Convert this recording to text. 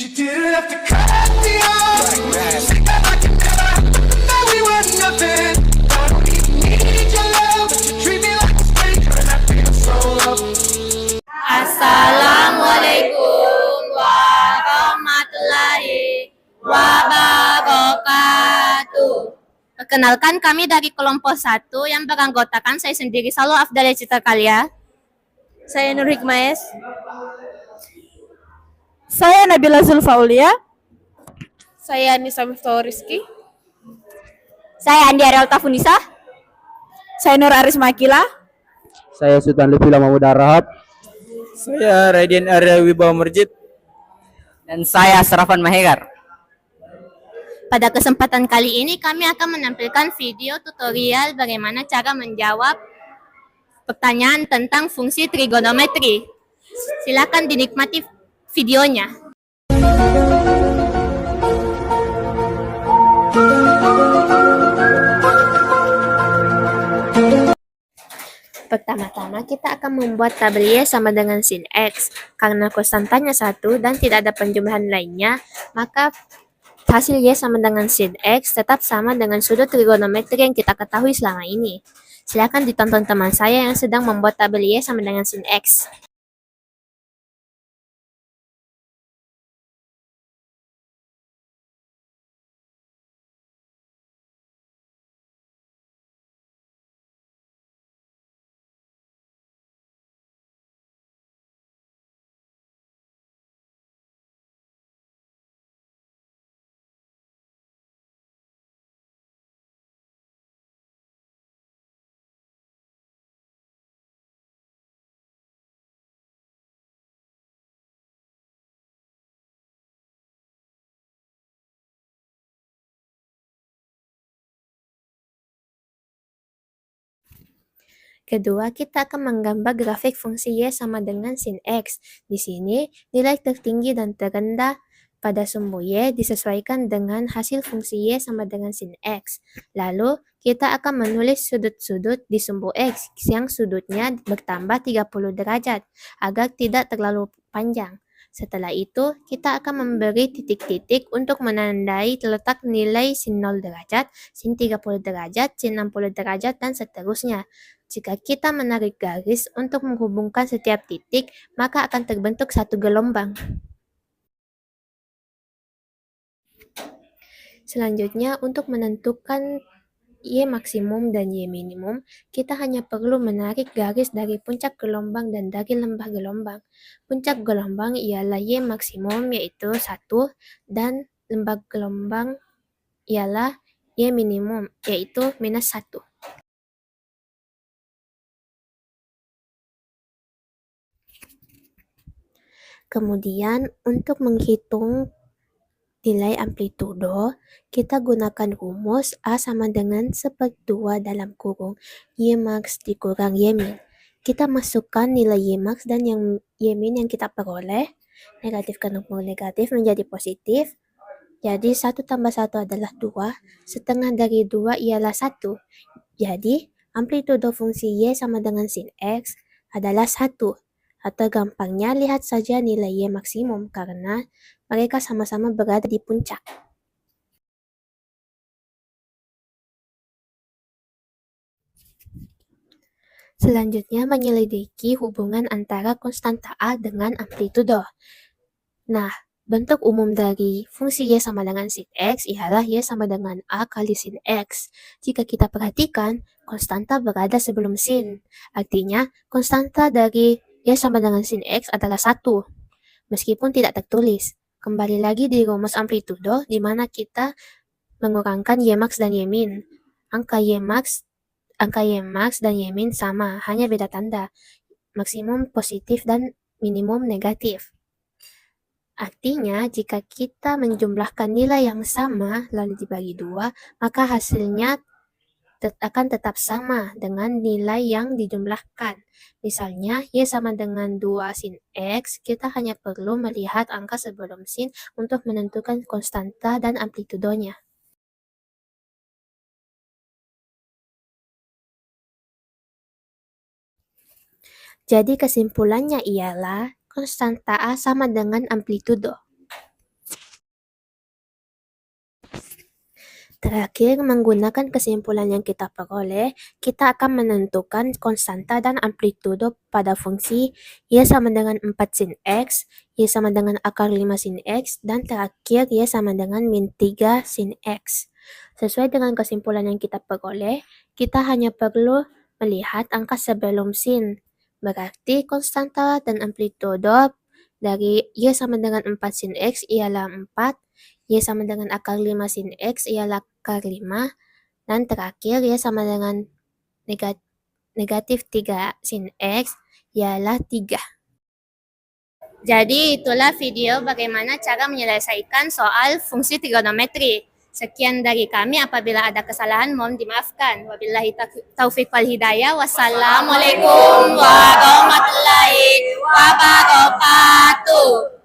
You didn't have to cut me off. Say that I can never. That we were nothing. I don't even need your love, but you treat me like a stranger, and I feel so loved. Assalamualaikum warahmatullahi wabarakatuh. Perkenalkan, kami dari kelompok 1 yang beranggotakan saya sendiri, Salo Afdal Citra Karya. Saya Nur Hikmayes. Saya Nabila Zulfaulia. Saya Nisa Miftahul Rizky. Saya Andi Ariel Tafunisa. Saya Nur Aris Makila. Saya Sultan Lufila Mahmud Arahab. Saya Raiden Arya Wibawa Merjid. Dan saya Serafan Mahegar. Pada kesempatan kali ini kami akan menampilkan video tutorial bagaimana cara menjawab pertanyaan tentang fungsi trigonometri. Silakan dinikmati videonya. Pertama-tama kita akan membuat tabel Y sama dengan sin X. Karena konstantanya 1 dan tidak ada penjumlahan lainnya, maka hasil Y sama dengan sin X tetap sama dengan sudut trigonometri yang kita ketahui selama ini. Silakan ditonton teman saya yang sedang membuat tabel Y sama dengan sin X. Kedua, kita akan menggambar grafik fungsi Y sama dengan sin X. Di sini, nilai tertinggi dan terendah pada sumbu Y disesuaikan dengan hasil fungsi Y sama dengan sin X. Lalu, kita akan menulis sudut-sudut di sumbu X yang sudutnya bertambah 30 derajat agar tidak terlalu panjang. Setelah itu, kita akan memberi titik-titik untuk menandai letak nilai sin 0 derajat, sin 30 derajat, sin 60 derajat, dan seterusnya. Jika kita menarik garis untuk menghubungkan setiap titik, maka akan terbentuk satu gelombang. Selanjutnya, untuk menentukan Y maksimum dan Y minimum, kita hanya perlu menarik garis dari puncak gelombang dan dari lembah gelombang. Puncak gelombang ialah Y maksimum, yaitu 1, dan lembah gelombang ialah Y minimum, yaitu minus 1. Kemudian, untuk menghitung nilai amplitudo, kita gunakan rumus A sama dengan 1/2 dalam kurung Y max dikurang Y min. Kita masukkan nilai Y max dan yang Y min yang kita peroleh, negatifkan nomor negatif menjadi positif. Jadi 1 tambah 1 adalah 2, setengah dari 2 ialah 1. Jadi, amplitudo fungsi Y sama dengan sin X adalah 1. Atau gampangnya, lihat saja nilai Y maksimum karena mereka sama-sama berada di puncak. Selanjutnya, menyelidiki hubungan antara konstanta A dengan amplitudo. Nah, bentuk umum dari fungsi Y sama dengan sin X ialah Y sama dengan A kali sin X. Jika kita perhatikan, konstanta berada sebelum sin. Artinya, konstanta dari Y sama dengan sin X adalah 1, meskipun tidak tertulis. Kembali lagi di rumus amplitudo, di mana kita mengurangkan Y max dan Y min. Angka Y max dan Y min sama, hanya beda tanda. Maksimum positif dan minimum negatif. Artinya, jika kita menjumlahkan nilai yang sama lalu dibagi 2, maka hasilnya akan tetap sama dengan nilai yang dijumlahkan. Misalnya, Y sama dengan 2 sin X, kita hanya perlu melihat angka sebelum sin untuk menentukan konstanta dan amplitudonya. Jadi kesimpulannya ialah konstanta A sama dengan amplitudo. Terakhir, menggunakan kesimpulan yang kita peroleh, kita akan menentukan konstanta dan amplitudo pada fungsi y sama dengan 4 sin X, y sama dengan akar 5 sin X, dan terakhir y sama dengan min 3 sin X. Sesuai dengan kesimpulan yang kita peroleh, kita hanya perlu melihat angka sebelum sin. Berarti konstanta dan amplitudo dari y sama dengan 4 sin X ialah 4, y sama dengan akar 5 sin X ialah akar 5, dan terakhir y sama dengan negatif 3 sin X ialah 3. Jadi itulah video bagaimana cara menyelesaikan soal fungsi trigonometri. Sekian dari kami, apabila ada kesalahan mohon dimaafkan. Wabillahi taufiq wal hidayah. Wassalamualaikum warahmatullahi wabarakatuh.